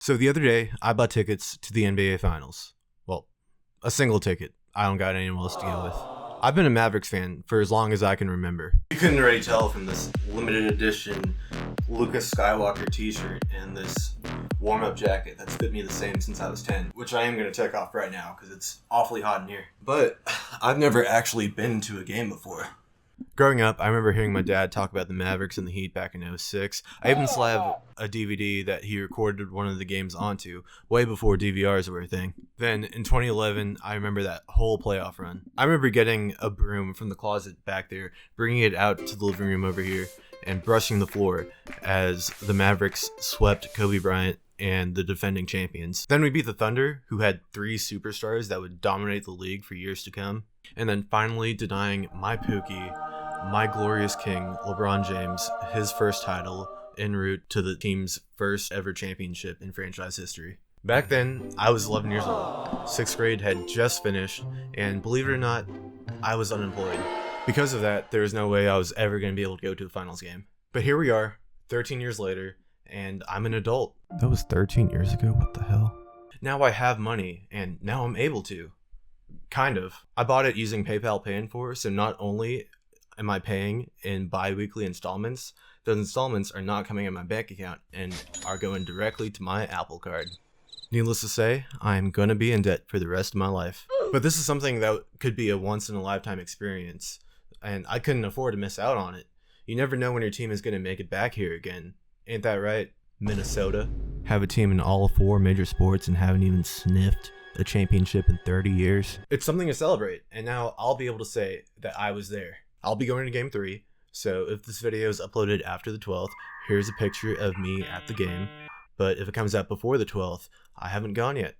So the other day, I bought tickets to the NBA Finals. Well, a single ticket. I don't got anyone else to go with. I've been a Mavericks fan for as long as I can remember. You couldn't already tell from this limited edition Lucas Skywalker t-shirt and this warm-up jacket that's fit me the same since I was 10, which I am going to take off right now because it's awfully hot in here. But I've never actually been to a game before. Growing up, I remember hearing my dad talk about the Mavericks and the Heat back in '06. I even still have a DVD that he recorded one of the games onto, way before DVRs were a thing. Then, in 2011, I remember that whole playoff run. I remember getting a broom from the closet back there, bringing it out to the living room over here, and brushing the floor as the Mavericks swept Kobe Bryant and the defending champions. Then we beat the Thunder, who had 3 superstars that would dominate the league for years to come. And then finally denying my Pookie, my glorious king, LeBron James, his first title en route to the team's first ever championship in franchise history. Back then, I was 11 years old. 6th grade had just finished, and believe it or not, I was unemployed. Because of that, there was no way I was ever going to be able to go to a finals game. But here we are, 13 years later, and I'm an adult. That was 13 years ago? What the hell? Now I have money, and now I'm able to. Kind of. I bought it using PayPal Pay in 4, so not only am I paying in bi-weekly installments, those installments are not coming in my bank account and are going directly to my Apple Card. Needless to say, I'm gonna be in debt for the rest of my life. But this is something that could be a once-in-a-lifetime experience, and I couldn't afford to miss out on it. You never know when your team is gonna make it back here again. Ain't that right, Minnesota? Have a team in all 4 major sports and haven't even sniffed a championship in 30 years. It's something to celebrate, and now I'll be able to say that I was there. I'll be going to game 3, so if this video is uploaded after the 12th, here's a picture of me at the game. But if it comes out before the 12th, I haven't gone yet.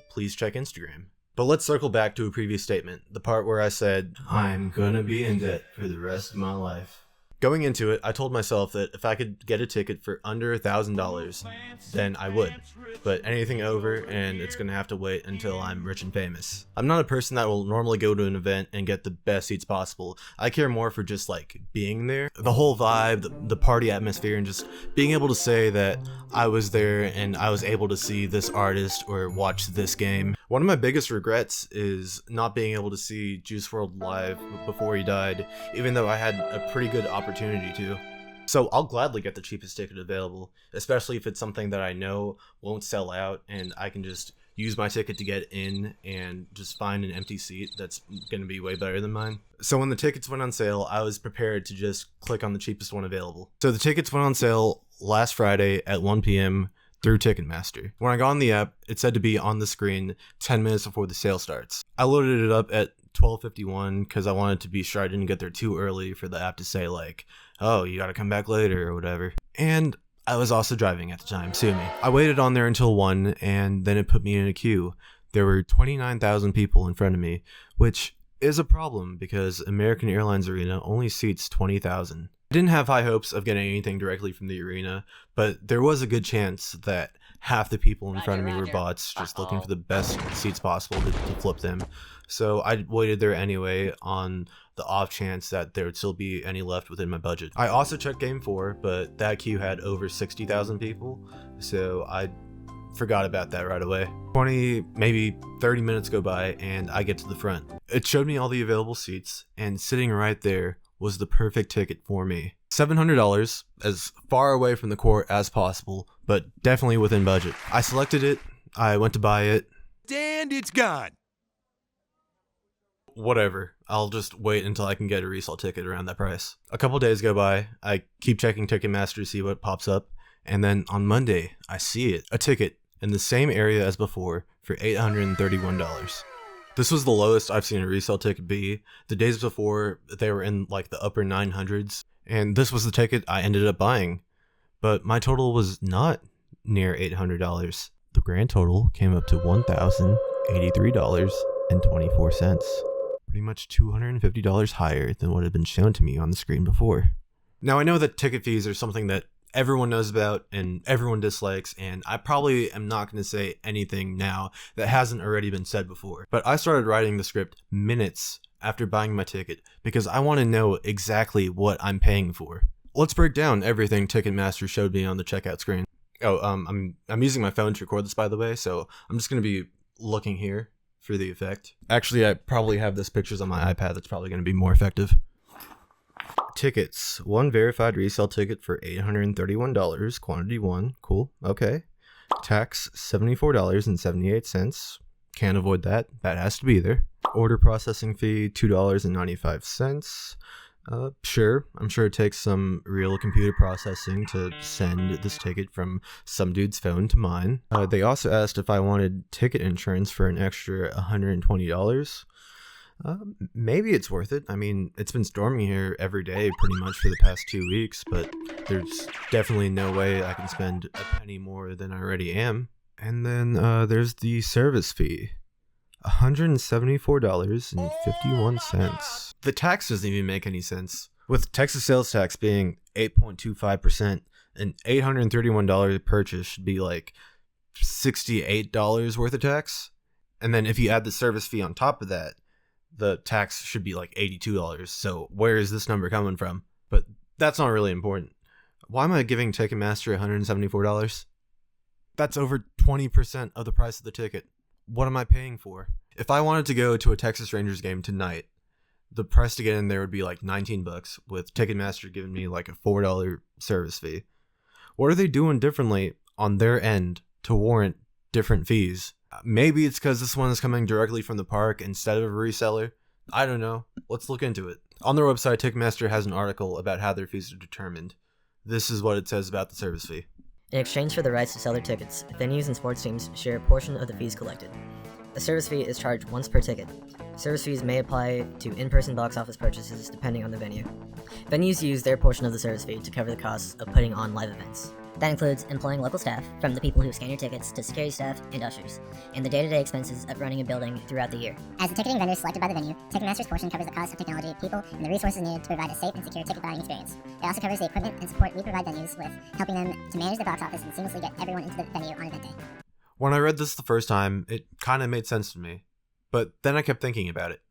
Please check Instagram. But let's circle back to a previous statement, the part where I said, I'm gonna be in debt for the rest of my life. Going into it, I told myself that if I could get a ticket for under $1,000, then I would. But anything over, and it's gonna have to wait until I'm rich and famous. I'm not a person that will normally go to an event and get the best seats possible. I care more for just like being there. The whole vibe, the party atmosphere, and just being able to say that I was there and I was able to see this artist or watch this game. One of my biggest regrets is not being able to see Juice WRLD live before he died, even though I had a pretty good opportunity to. So I'll gladly get the cheapest ticket available, especially if it's something that I know won't sell out and I can just use my ticket to get in and just find an empty seat that's going to be way better than mine. So when the tickets went on sale, I was prepared to just click on the cheapest one available. So the tickets went on sale last Friday at 1 p.m. through Ticketmaster. When I got on the app, it said to be on the screen 10 minutes before the sale starts. I loaded it up at 12:51 because I wanted to be sure I didn't get there too early for the app to say like, oh, you gotta come back later or whatever. And I was also driving at the time, sue me. I waited on there until 1 and then it put me in a queue. There were 29,000 people in front of me, which is a problem because American Airlines Arena only seats 20,000. I didn't have high hopes of getting anything directly from the arena, but there was a good chance that half the people in front of me were bots just looking for the best seats possible to flip them. So I waited there anyway on the off chance that there would still be any left within my budget. I also checked game 4, but that queue had over 60,000 people, so I forgot about that right away. 20, maybe 30 minutes go by and I get to the front. It showed me all the available seats, and sitting right there was the perfect ticket for me. $700, as far away from the court as possible, but definitely within budget. I selected it, I went to buy it, and it's gone. Whatever, I'll just wait until I can get a resale ticket around that price. A couple days go by, I keep checking Ticketmaster to see what pops up, and then on Monday, I see it, a ticket in the same area as before for $831. This was the lowest I've seen a resale ticket be. The days before, they were in like the upper 900s, and this was the ticket I ended up buying. But my total was not near $800. The grand total came up to $1,083.24. Pretty much $250 higher than what had been shown to me on the screen before. Now I know that ticket fees are something that everyone knows about and everyone dislikes, and I probably am not going to say anything now that hasn't already been said before. But I started writing the script minutes after buying my ticket because I want to know exactly what I'm paying for. Let's break down everything Ticketmaster showed me on the checkout screen. Oh, I'm using my phone to record this, by the way, so I'm just gonna be looking here for the effect. Actually, I probably have this pictures on my iPad. That's probably gonna be more effective. Tickets. One verified resale ticket for $831. Quantity 1. Cool. Okay. Tax $74.78. Can't avoid that. That has to be there. Order processing fee $2.95. Sure. I'm sure it takes some real computer processing to send this ticket from some dude's phone to mine. They also asked if I wanted ticket insurance for an extra $120. Maybe it's worth it. I mean, it's been storming here every day pretty much for the past 2 weeks, but there's definitely no way I can spend a penny more than I already am. And then there's the service fee. $174.51. The tax doesn't even make any sense. With Texas sales tax being 8.25%, an $831 purchase should be like $68 worth of tax. And then if you add the service fee on top of that, the tax should be like $82. So where is this number coming from? But that's not really important. Why am I giving Ticketmaster $174? That's over 20% of the price of the ticket. What am I paying for? If I wanted to go to a Texas Rangers game tonight, the price to get in there would be like $19, with Ticketmaster giving me like a $4 service fee. What are they doing differently on their end to warrant different fees? Maybe it's because this one is coming directly from the park instead of a reseller. I don't know. Let's look into it. On their website, Ticketmaster has an article about how their fees are determined. This is what it says about the service fee. In exchange for the rights to sell their tickets, venues and sports teams share a portion of the fees collected. A service fee is charged once per ticket. Service fees may apply to in-person box office purchases depending on the venue. Venues use their portion of the service fee to cover the costs of putting on live events. That includes employing local staff, from the people who scan your tickets to security staff and ushers, and the day-to-day expenses of running a building throughout the year. As the ticketing vendor selected by the venue, Ticketmaster's portion covers the cost of technology, people, and the resources needed to provide a safe and secure ticket buying experience. It also covers the equipment and support we provide venues with, helping them to manage their box office and seamlessly get everyone into the venue on event day. When I read this the first time, it kind of made sense to me. But then I kept thinking about it.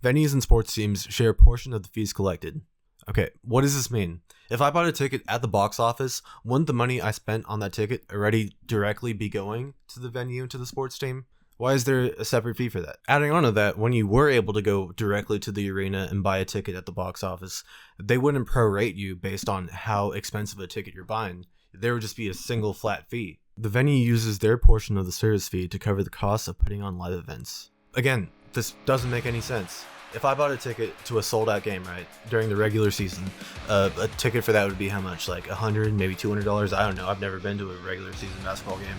Venues and sports teams share a portion of the fees collected. Okay, what does this mean? If I bought a ticket at the box office, wouldn't the money I spent on that ticket already directly be going to the venue and to the sports team? Why is there a separate fee for that? Adding on to that, when you were able to go directly to the arena and buy a ticket at the box office, they wouldn't prorate you based on how expensive a ticket you're buying. There would just be a single flat fee. The venue uses their portion of the service fee to cover the cost of putting on live events. Again, this doesn't make any sense. If I bought a ticket to a sold-out game, right, during the regular season, a ticket for that would be how much? Like $100, maybe $200? I don't know. I've never been to a regular season basketball game.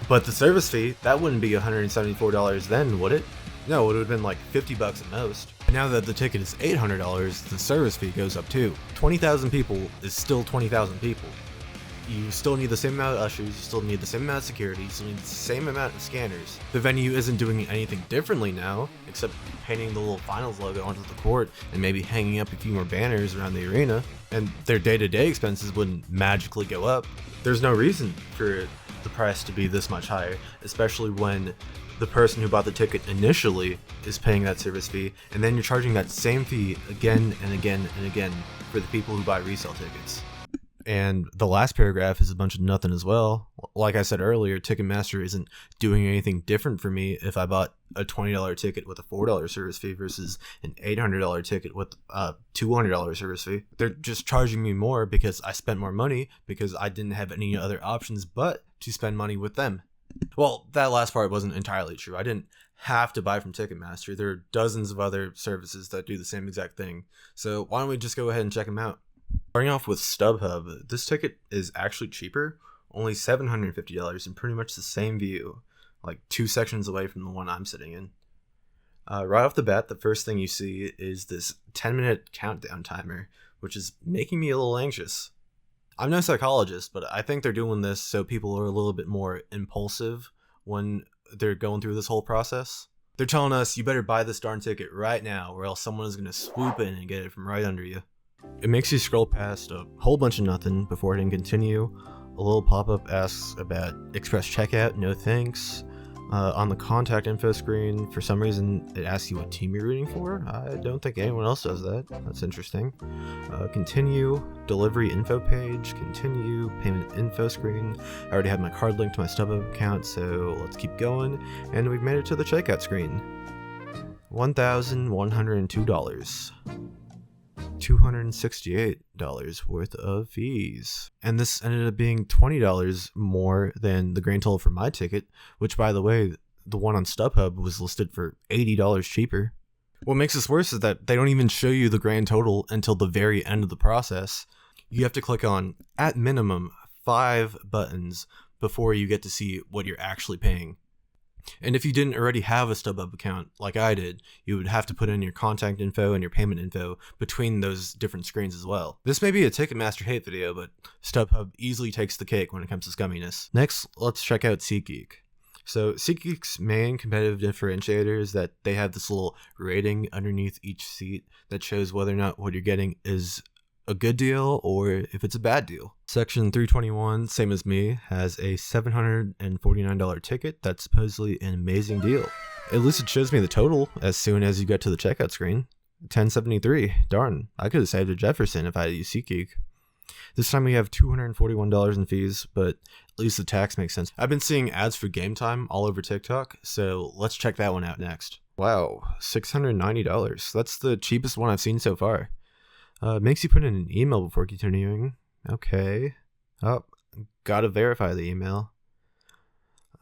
But the service fee, that wouldn't be $174 then, would it? No, it would have been like $50 at most. And now that the ticket is $800, the service fee goes up too. 20,000 people is still 20,000 people. You still need the same amount of ushers, you still need the same amount of security, you still need the same amount of scanners. The venue isn't doing anything differently now, except painting the little finals logo onto the court and maybe hanging up a few more banners around the arena, and their day-to-day expenses wouldn't magically go up. There's no reason for the price to be this much higher, especially when the person who bought the ticket initially is paying that service fee, and then you're charging that same fee again and again and again for the people who buy resale tickets. And the last paragraph is a bunch of nothing as well. Like I said earlier, Ticketmaster isn't doing anything different for me if I bought a $20 ticket with a $4 service fee versus an $800 ticket with a $200 service fee. They're just charging me more because I spent more money because I didn't have any other options but to spend money with them. Well, that last part wasn't entirely true. I didn't have to buy from Ticketmaster. There are dozens of other services that do the same exact thing. So why don't we just go ahead and check them out? Starting off with StubHub, this ticket is actually cheaper, only $750 and pretty much the same view, like 2 sections away from the one I'm sitting in. Right off the bat, the first thing you see is this 10-minute countdown timer, which is making me a little anxious. I'm no psychologist, but I think they're doing this so people are a little bit more impulsive when they're going through this whole process. They're telling us, you better buy this darn ticket right now, or else someone is going to swoop in and get it from right under you. It makes you scroll past a whole bunch of nothing before hitting continue. A little pop-up asks about express checkout, no thanks. On the contact info screen, for some reason, it asks you what team you're rooting for. I don't think anyone else does that. That's interesting. Continue, delivery info page, continue, payment info screen. I already have my card linked to my StubHub account, so let's keep going. And we've made it to the checkout screen. $1,102. $268 worth of fees. And this ended up being $20 more than the grand total for my ticket, which, by the way, the one on StubHub was listed for $80 cheaper. What makes this worse is that they don't even show you the grand total until the very end of the process. You have to click on, at minimum, 5 buttons before you get to see what you're actually paying. And if you didn't already have a StubHub account like I did, you would have to put in your contact info and your payment info between those different screens as well. This may be a Ticketmaster hate video, but StubHub easily takes the cake when it comes to scumminess. Next, let's check out SeatGeek. So SeatGeek's main competitive differentiator is that they have this little rating underneath each seat that shows whether or not what you're getting is a good deal or if it's a bad deal. Section 321, same as me, has a $749 ticket that's supposedly an amazing deal. At least it shows me the total as soon as you get to the checkout screen. $1073. Darn, I could have saved a Jefferson if I had used SeatGeek. This time we have $241 in fees, but at least the tax makes sense. I've been seeing ads for Game Time all over TikTok, so let's check that one out next. Wow, $690. That's the cheapest one I've seen so far. Makes you put in an email before continuing. Okay. Oh, gotta verify the email.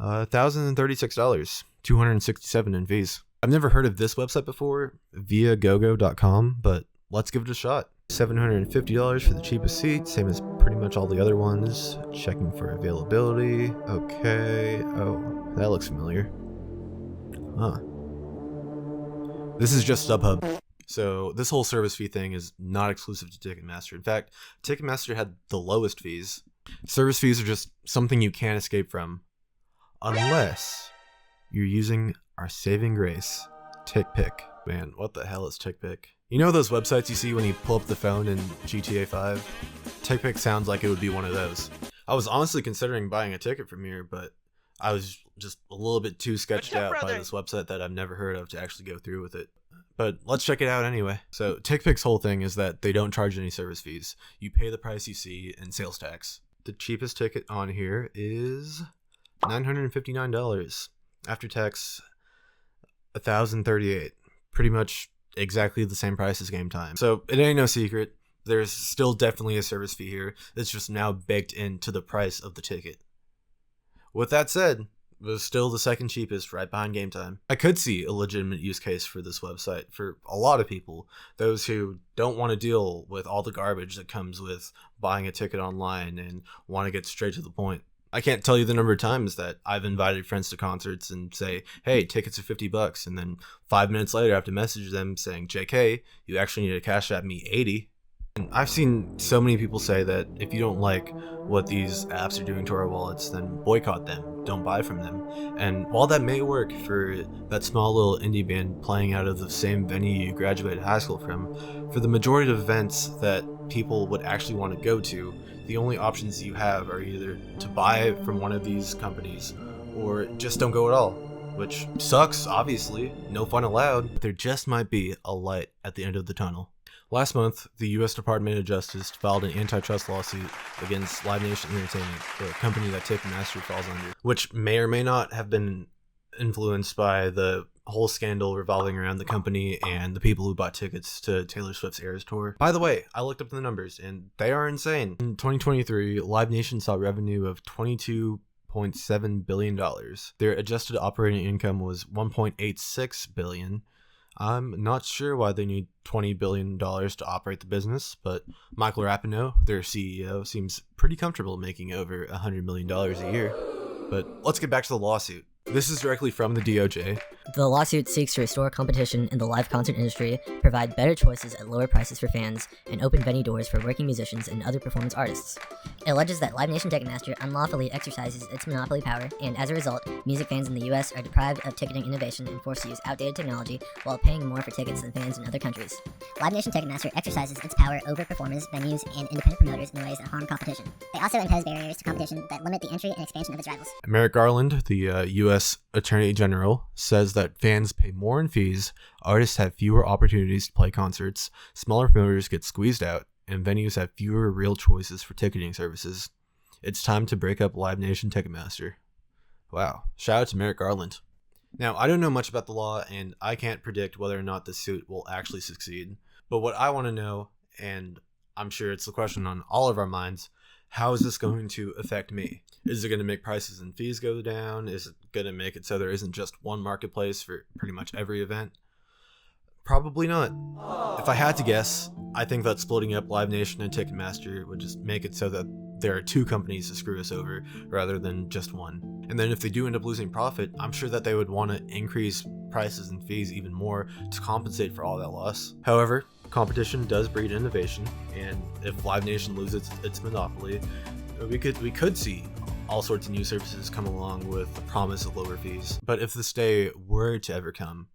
$1,036. $267 in fees. I've never heard of this website before, viagogo.com, but let's give it a shot. $750 for the cheapest seat, same as pretty much all the other ones. Checking for availability. Okay. Oh, that looks familiar. Huh. This is just StubHub. So this whole service fee thing is not exclusive to Ticketmaster. In fact, Ticketmaster had the lowest fees. Service fees are just something you can't escape from. Unless you're using our saving grace, TickPick. Man, what the hell is TickPick? You know those websites you see when you pull up the phone in GTA 5? TickPick sounds like it would be one of those. I was honestly considering buying a ticket from here, but I was just a little bit too sketched out by this website that I've never heard of to actually go through with it. But let's check it out anyway. So TickPick's whole thing is that they don't charge any service fees. You pay the price you see in sales tax. The cheapest ticket on here is $959. After tax, $1,038. Pretty much exactly the same price as Game Time. So it ain't no secret. There's still definitely a service fee here. It's just now baked into the price of the ticket. With that said, it was still the second cheapest, right behind Game Time. I could see a legitimate use case for this website for a lot of people, those who don't want to deal with all the garbage that comes with buying a ticket online and want to get straight to the point. I can't tell you the number of times that I've invited friends to concerts and say, hey, tickets are $50, and then 5 minutes later I have to message them saying, JK, you actually need to cash at me $80. And I've seen so many people say that if you don't like what these apps are doing to our wallets, then boycott them, don't buy from them. And while that may work for that small little indie band playing out of the same venue you graduated high school from, for the majority of events that people would actually want to go to, the only options you have are either to buy from one of these companies or just don't go at all. Which sucks, obviously, no fun allowed, but there just might be a light at the end of the tunnel. Last month, the U.S. Department of Justice filed an antitrust lawsuit against Live Nation Entertainment, the company that Ticketmaster falls under, which may or may not have been influenced by the whole scandal revolving around the company and the people who bought tickets to Taylor Swift's Eras tour. By the way, I looked up the numbers, and they are insane. In 2023, Live Nation saw revenue of $22.7 billion. Their adjusted operating income was $1.86 billion. I'm not sure why they need $20 billion to operate the business, but Michael Rapinoe, their CEO, seems pretty comfortable making over $100 million a year. But let's get back to the lawsuit. This is directly from the DOJ. The lawsuit seeks to restore competition in the live concert industry, provide better choices at lower prices for fans, and open venue doors for working musicians and other performance artists. It alleges that Live Nation Ticketmaster unlawfully exercises its monopoly power, and as a result, music fans in the US are deprived of ticketing innovation and forced to use outdated technology while paying more for tickets than fans in other countries. Live Nation Ticketmaster exercises its power over performers, venues, and independent promoters in ways that harm competition. They also impose barriers to competition that limit the entry and expansion of its rivals. Merrick Garland, the U.S. Attorney General, says that fans pay more in fees, artists have fewer opportunities to play concerts, smaller promoters get squeezed out, and venues have fewer real choices for ticketing services. It's time to break up Live Nation Ticketmaster. Wow. Shout out to Merrick Garland. Now, I don't know much about the law, and I can't predict whether or not this suit will actually succeed. But what I want to know, and I'm sure it's the question on all of our minds, how is this going to affect me? Is it going to make prices and fees go down? Is it going to make it so there isn't just one marketplace for pretty much every event? Probably not. If I had to guess, I think that splitting up Live Nation and Ticketmaster would just make it so that there are two companies to screw us over rather than just one. And then if they do end up losing profit, I'm sure that they would want to increase prices and fees even more to compensate for all that loss. However, competition does breed innovation, and if Live Nation loses its monopoly, we could see all sorts of new services come along with the promise of lower fees. But if this day were to ever come,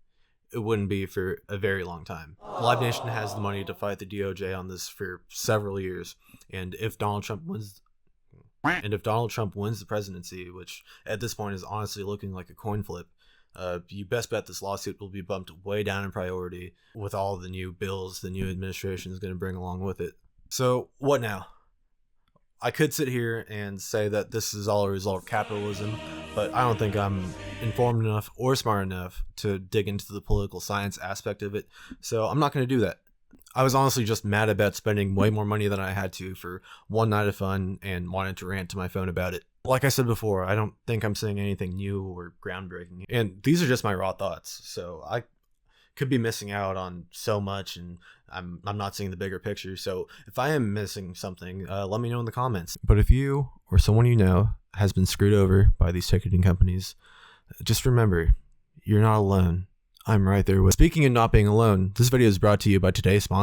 it wouldn't be for a very long time. Live Nation has the money to fight the DOJ on this for several years, and if Donald Trump wins the presidency, which at this point is honestly looking like a coin flip, you best bet this lawsuit will be bumped way down in priority with all the new bills the new administration is going to bring along with it. So what now? I could sit here and say that this is all a result of capitalism, but I don't think I'm informed enough or smart enough to dig into the political science aspect of it, so I'm not going to do that. I was honestly just mad about spending way more money than I had to for one night of fun and wanted to rant to my phone about it. Like I said before, I don't think I'm saying anything new or groundbreaking, and these are just my raw thoughts, so I could be missing out on so much, and I'm not seeing the bigger picture. So if I am missing something, let me know in the comments. But if you or someone you know has been screwed over by these ticketing companies, just remember, you're not alone. I'm right there with. Speaking of not being alone, this video is brought to you by today's sponsor.